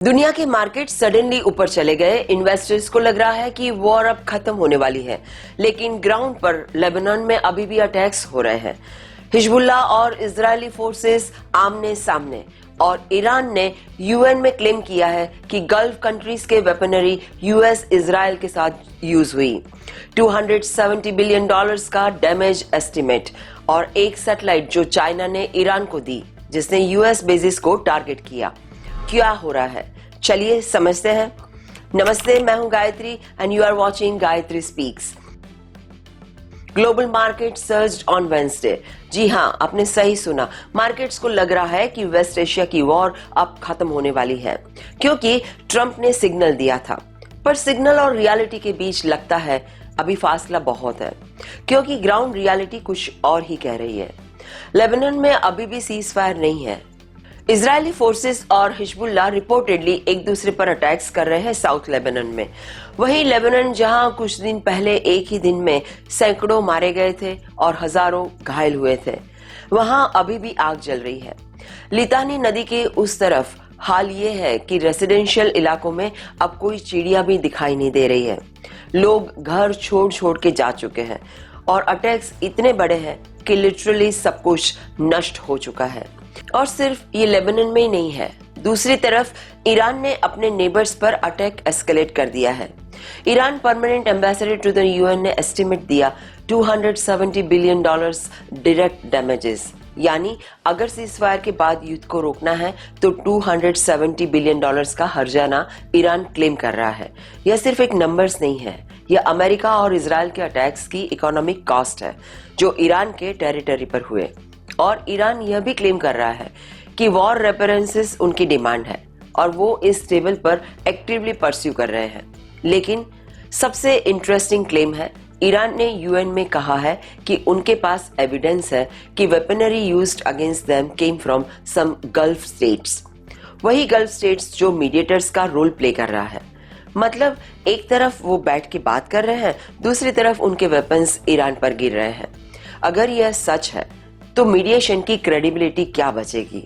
दुनिया के market suddenly ऊपर चले गए। इन्वेस्टर्स को लग रहा है कि वॉर अब खत्म होने वाली है, लेकिन ग्राउंड पर लेबनान में अभी भी अटैक्स हो रहे हैं। हिजबुल्लाह और इजरायली फोर्सेस आमने सामने, और ईरान ने यूएन में क्लेम किया है कि गल्फ कंट्रीज के वेपनरी यूएस इजराइल के साथ यूज हुई। $270 बिलियन का डैमेज एस्टिमेट, और एक सैटेलाइट जो चाइना ने ईरान को दी, जिसने यूएस बेसिस को टारगेट किया। क्या हो रहा है, चलिए समझते हैं। नमस्ते, मैं हूं Gayatri and you are watching Gayatri speaks. Global market surged on Wednesday. जी हां, आपने सही सुना। मार्केट्स को लग रहा है कि वेस्ट एशिया की वॉर अब खत्म होने वाली है, क्योंकि ट्रंप ने सिग्नल दिया था। पर सिग्नल और रियलिटी के बीच लगता है अभी फासला बहुत है, क्योंकि ग्राउंड रियलिटी कुछ और ही कह रही है। लेबनान में अभी भी सीज फायर नहीं है। इजरायली फोर्सेस और हिजबुल्लाह रिपोर्टेडली एक दूसरे पर अटैक्स कर रहे हैं साउथ लेबनान में। वहीं लेबनान, जहां कुछ दिन पहले एक ही दिन में सैकड़ों मारे गए थे और हजारों घायल हुए थे, वहां अभी भी आग जल रही है। लितानी नदी के उस तरफ हाल ये है कि रेसिडेंशियल इलाकों में अब कोई चिड़िया भी दिखाई नहीं दे रही है। लोग घर छोड़ छोड़ के जा चुके हैं, और अटैक्स इतने बड़े हैं कि लिटरली सब कुछ नष्ट हो चुका है। और सिर्फ ये लेबनान में ही नहीं है, दूसरी तरफ ईरान ने अपने नेबर्स पर अटैक एस्केलेट कर दिया है। Iran permanent ambassador to the UN ने एस्टिमेट दिया $270 बिलियन डायरेक्ट डैमेजेस, यानी अगर सीजफायर के बाद युद्ध को रोकना है तो $270 बिलियन का हर्जाना ईरान क्लेम कर रहा है। यह सिर्फ एक नंबर्स नहीं है, यह अमेरिका और इजराइल के अटैक्स की इकोनॉमिक कॉस्ट है जो ईरान के टेरिटरी पर हुए। और ईरान यह भी क्लेम कर रहा है कि वॉर रेफरेंसेस उनकी डिमांड है, और वो इस टेबल पर एक्टिवली परस्यू कर रहे हैं। लेकिन सबसे इंटरेस्टिंग क्लेम है, ईरान ने यूएन में कहा है कि उनके पास एविडेंस है कि weaponry used against them came from some Gulf states. वही गल्फ स्टेट्स जो मीडिएटर्स का रोल प्ले कर रहा है। मतलब एक तरफ वो बैठ के बात कर रहे हैं, दूसरी तरफ उनके वेपन्स ईरान पर गिर रहे हैं। अगर यह सच है तो मीडिएशन की क्रेडिबिलिटी क्या बचेगी?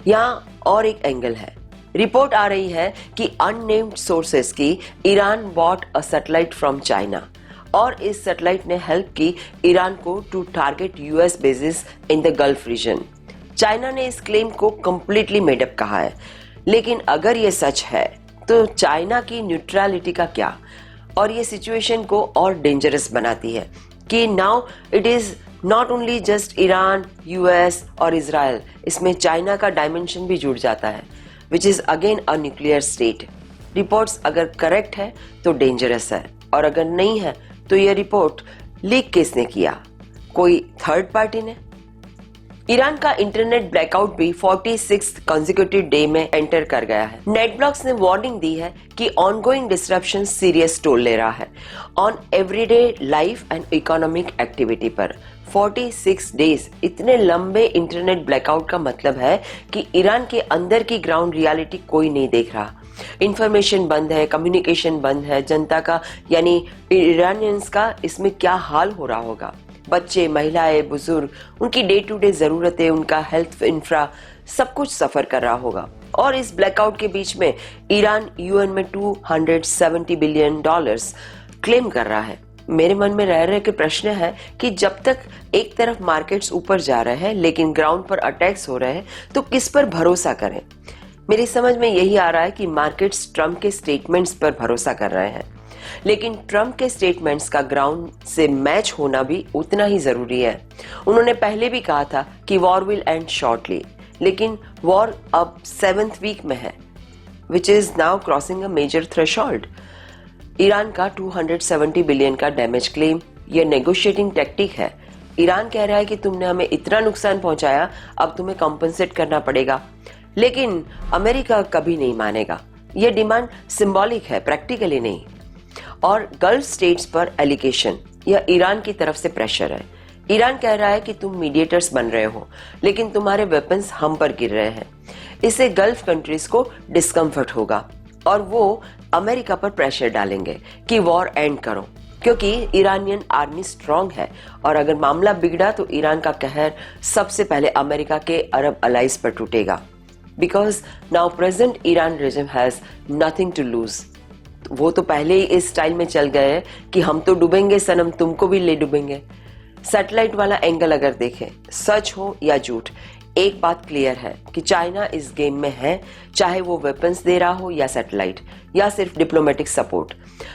यहाँ और एक एंगल है। रिपोर्ट आ रही है कि अननेम्ड सोर्सेस की Iran bought a satellite from China, और इस सैटेलाइट ने हेल्प की ईरान को to target US bases in the Gulf region. China ने इस क्लेम को कंप्लीटली मेडअप कहा है, लेकिन अगर ये सच है तो चाइना की न्यूट्रलिटी का क्या? और ये सिचुएशन को और डेंजरस बनाती है कि now it is not only just Iran, US और इजराइल, इसमें चाइना का डायमेंशन भी जुड़ जाता है, which is again a nuclear state. Reports अगर करेक्ट है तो डेंजरस है, और अगर नहीं है तो यह रिपोर्ट लीक किसने किया? कोई थर्ड पार्टी ने? ईरान का इंटरनेट ब्लैकआउट भी 46th कंसेक्यूटिव डे में एंटर कर गया है। नेटब्लॉक्स ने वार्निंग दी है कि ऑनगोइंग डिसरप्शन सीरियस टोल ले रहा है on everyday life and economic activity पर। 46 डेज, इतने लंबे इंटरनेट ब्लैकआउट का मतलब है कि ईरान के अंदर की ग्राउंड रियलिटी कोई नहीं देख रहा। इंफॉर्मेशन बंद है, कम्युनिकेशन बंद है। जनता का, यानी ईरानियंस का इसमें क्या हाल हो रहा होगा? बच्चे, महिलाएं, बुजुर्ग, उनकी डे टू डे जरूरतें, उनका हेल्थ इंफ्रा, सब कुछ सफर कर रहा होगा। और इस ब्लैकआउट के बीच में ईरान यूएन में $270 बिलियन क्लेम कर रहा है। मेरे मन में रह रहे के प्रश्न है कि जब तक एक तरफ मार्केट्स ऊपर जा रहे हैं लेकिन ग्राउंड पर अटैक्स हो रहे हैं, तो किस पर भरोसा करें? मेरी समझ में यही आ रहा है कि मार्केट्स ट्रंप के स्टेटमेंट्स पर भरोसा कर रहे हैं, लेकिन ट्रंप के स्टेटमेंट्स का ग्राउंड से मैच होना भी उतना ही जरूरी है। उन्होंने पहले भी कहा था कि वॉर विल एंड शॉर्टली, लेकिन वॉर अब 7th वीक में है, which is now crossing a major threshold. Iran का 270 बिलियन का डैमेज क्लेम, यह नेगोशिएटिंग टेक्टिक है। ईरान कह रहा है कि तुमने हमें इतना नुकसान पहुंचाया, अब तुम्हें कॉम्पनसेट करना पड़ेगा, लेकिन अमेरिका कभी नहीं मानेगा। यह डिमांड सिंबॉलिक है, प्रैक्टिकली नहीं। और गल्फ स्टेट्स पर एलिगेशन, यह ईरान की तरफ से प्रेशर है। ईरान कह रहा है कि तुम मीडिएटर्स बन रहे हो, लेकिन तुम्हारे वेपन्स हम पर गिर रहे हैं। इससे गल्फ कंट्रीज को डिस्कम्फर्ट होगा, और वो अमेरिका पर प्रेशर डालेंगे कि वॉर एंड करो, क्योंकि ईरानियन आर्मी स्ट्रांग है, और अगर मामला बिगड़ा तो ईरान का कहर सबसे पहले अमेरिका के अरब अलाइज पर टूटेगा। Because now present Iran regime has nothing to lose. वो तो पहले ही इस स्टाइल में चल गए हैं कि हम तो डूबेंगे सनम, तुमको भी ले डूबेंगे। सैटेलाइट वाला एंगल अगर देखें, सच हो या झूठ, एक बात क्लियर है कि चाइना इस गेम में है, चाहे वो वेपन्स दे रहा हो या सैटेलाइट या सिर्फ डिप्लोमेटिक सपोर्ट।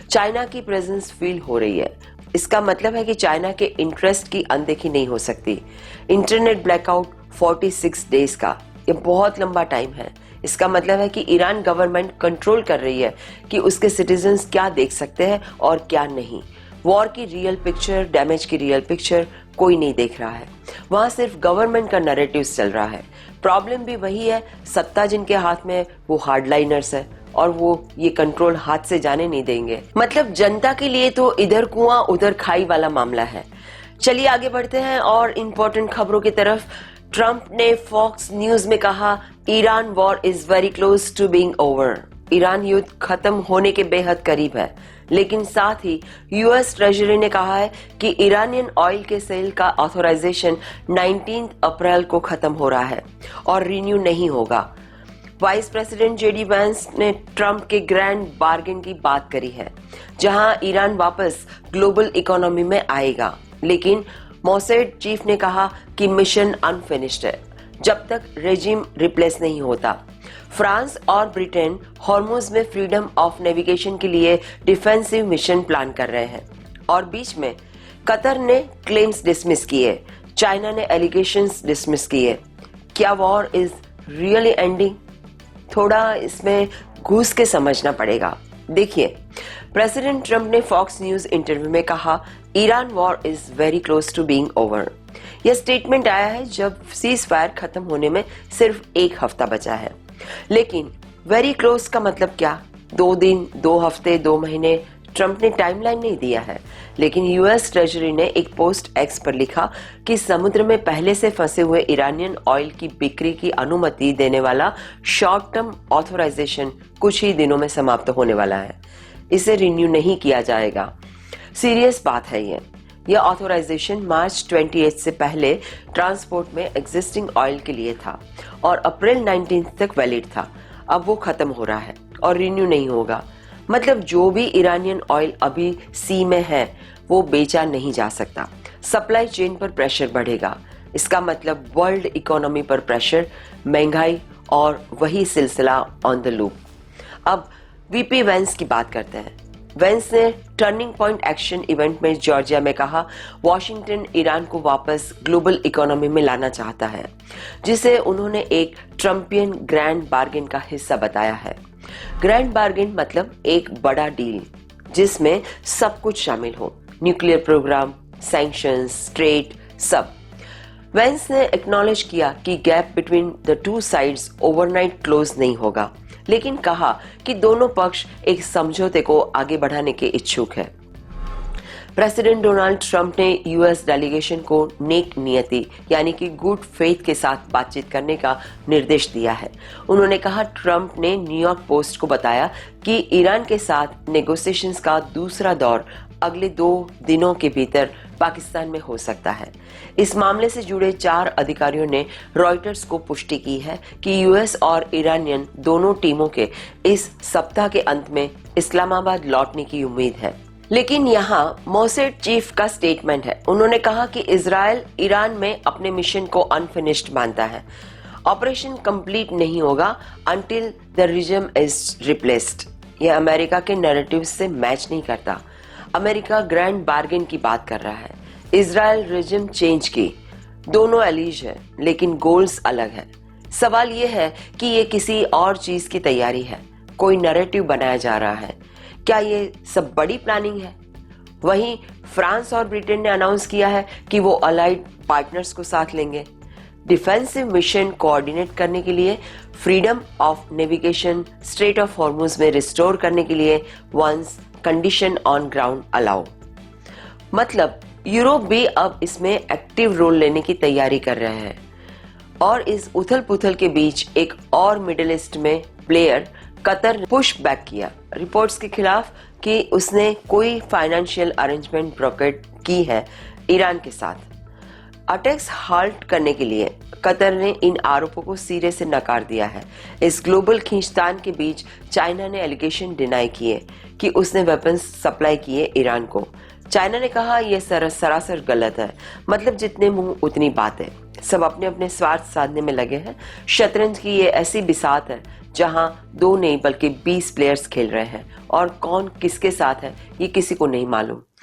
चाइना की प्रेजेंस फील हो रही है। इसका मतलब है कि चाइना के इंटरेस्ट की अनदेखी नहीं हो सकती। इंटरनेट ब्लैकआउट 46 डेज का, ये बहुत लंबा टाइम है। इसका मतलब है कि ईरान गवर्नमेंट कंट्रोल कर रही है कि उसके सिटीजन्स क्या देख सकते हैं और क्या नहीं। वॉर की रियल पिक्चर, डैमेज की रियल पिक्चर कोई नहीं देख रहा है। वहां सिर्फ गवर्नमेंट का नैरेटिव चल रहा है। प्रॉब्लम भी वही है, सत्ता जिनके हाथ में वो हार्डलाइनर्स है और वो ये कंट्रोल हाथ से जाने नहीं देंगे। मतलब जनता के लिए तो इधर कुआं उधर खाई वाला मामला है। चलिए आगे बढ़ते हैं और इम्पोर्टेंट खबरों की तरफ। ट्रंप ने फॉक्स न्यूज में कहा, Iran war is very close to being over. Iran युद्ध खत्म होने के बेहद करीब है। लेकिन साथ ही यूएस ट्रेजरी ने कहा है कि ईरानियन ऑयल के सेल का ऑथराइजेशन 19 अप्रैल को खत्म हो रहा है और रिन्यू नहीं होगा। वाइस प्रेसिडेंट जेडी वैंस ने ट्रंप के ग्रैंड बार्गेन की बात करी है, जहां ईरान वापस ग्लोबल इकोनॉमी में आएगा। लेकिन मोसैड चीफ ने कहा कि मिशन अनफिनिश्ड है जब तक रेजिम रिप्लेस नहीं होता। फ्रांस और ब्रिटेन हॉर्मुज में फ्रीडम ऑफ नेविगेशन के लिए डिफेंसिव मिशन प्लान कर रहे हैं और बीच में कतर ने क्लेम्स डिसमिस किए, चाइना ने एलिगेशंस डिसमिस किए। क्या वॉर इज रियली एंडिंग? थोड़ा इसमें घुस के समझना पड़ेगा। देखिए, प्रेसिडेंट ट्रंप ने फॉक्स न्यूज इंटरव्यू में कहा, Iran war is very close to being over. यह स्टेटमेंट आया है जब सीज फायर खत्म होने में सिर्फ 1 हफ्ता बचा है। लेकिन वेरी क्लोज का मतलब क्या? 2 दिन, 2 हफ्ते, 2 महीने? ट्रंप ने टाइमलाइन नहीं दिया है। लेकिन यूएस ट्रेजरी ने एक पोस्ट एक्स पर लिखा कि समुद्र में पहले से फंसे हुए ईरानियन ऑयल की बिक्री की अनुमति देने वाला शॉर्ट टर्म ऑथराइजेशन कुछ ही दिनों में समाप्त होने वाला है। इसे रिन्यू नहीं किया जाएगा। सीरियस बात है ये। यह ऑथराइजेशन मार्च 28 से पहले ट्रांसपोर्ट में एग्जिस्टिंग ऑयल के लिए था और अप्रैल 19 तक वैलिड था। अब वो खत्म हो रहा है और रिन्यू नहीं होगा। मतलब जो भी ईरानियन ऑयल अभी सी में है वो बेचा नहीं जा सकता। सप्लाई चेन पर प्रेशर बढ़ेगा। इसका मतलब वर्ल्ड इकोनॉमी पर प्रेशर, महंगाई और वही सिलसिला ऑन द लूप। अब वीपी वेंस की बात करते हैं। वेंस ने टर्निंग पॉइंट एक्शन इवेंट में जॉर्जिया में कहा, वॉशिंगटन ईरान को वापस ग्लोबल इकोनॉमी में लाना चाहता है, जिसे उन्होंने एक ट्रम्पियन ग्रैंड बार्गेन का हिस्सा बताया है। ग्रैंड बार्गेन मतलब एक बड़ा डील जिसमें सब कुछ शामिल हो, न्यूक्लियर प्रोग्राम, सैंक्शंस, ट्रेड, सब। वेंस ने एक्नॉलेज किया कि gap between the two sides overnight close नहीं होगा, लेकिन कहा कि दोनों पक्ष एक समझौते को आगे बढ़ाने के इच्छुक है। प्रेसिडेंट डोनाल्ड ट्रंप ने यूएस डेलीगेशन को नेक नियति यानी कि गुड फेथ के साथ बातचीत करने का निर्देश दिया है। उन्होंने कहा, ट्रंप ने न्यूयॉर्क पोस्ट को बताया कि ईरान के साथ नेगोशिएशंस का दूसरा दौर अगले 2 दिनों के भीतर पाकिस्तान में हो सकता है। इस मामले से जुड़े 4 अधिकारियों ने रॉयटर्स को पुष्टि की है कि यूएस और ईरानियन दोनों टीमों के इस सप्ताह के अंत में इस्लामाबाद लौटने की उम्मीद है। लेकिन यहाँ मोसैड चीफ का स्टेटमेंट है। उन्होंने कहा कि इजराइल ईरान में अपने मिशन को अनफिनिश्ड मानता है। ऑपरेशन कंप्लीट नहीं होगा until the regime is replaced. यह अमेरिका के नैरेटिव से मैच नहीं करता। अमेरिका ग्रैंड बार्गेन की बात कर रहा है, इजराइल रिजिम चेंज की। दोनों एलीज है लेकिन गोल्स अलग है। सवाल यह है कि ये किसी और चीज की तैयारी है, कोई नैरेटिव बनाया जा रहा है। क्या ये सब बड़ी प्लानिंग है? वहीं फ्रांस और ब्रिटेन ने अनाउंस किया है कि वो अलाइड पार्टनर्स को साथ लेंगे। डिफेंसिव मिशन कोऑर्डिनेट करने के लिए, freedom of navigation Strait of Hormuz में रिस्टोर करने के लिए once condition on ground allow. मतलब यूरोप भी अब इसमें एक्टिव रोल लेने की तैयारी कर रहे हैं। और इस उथल पुथल के बीच एक और मिडिल ईस्ट में प्लेयर कतर पुश बैक किया रिपोर्ट्स के खिलाफ कि उसने कोई फाइनेंशियल अरेंजमेंट ब्रोकर की है ईरान के साथ। अटैक्स हाल्ट करने के लिए कतर ने इन आरोपों को सिरे से नकार दिया है। इस ग्लोबल खींचतान के बीच चाइना ने एलिगेशन डिनाई किए कि उसने वेपन्स सप्लाई किए ईरान को। चाइना ने कहा यह सरासर गलत है, मतलब जितने मुंह उतनी बातें, सब अपने अपने स्वार्थ साधने में लगे हैं। शतरंज की ये ऐसी बिसात है जहां 2 नहीं बल्कि 20 प्लेयर्स खेल रहे हैं और कौन किसके साथ है ये किसी को नहीं मालूम।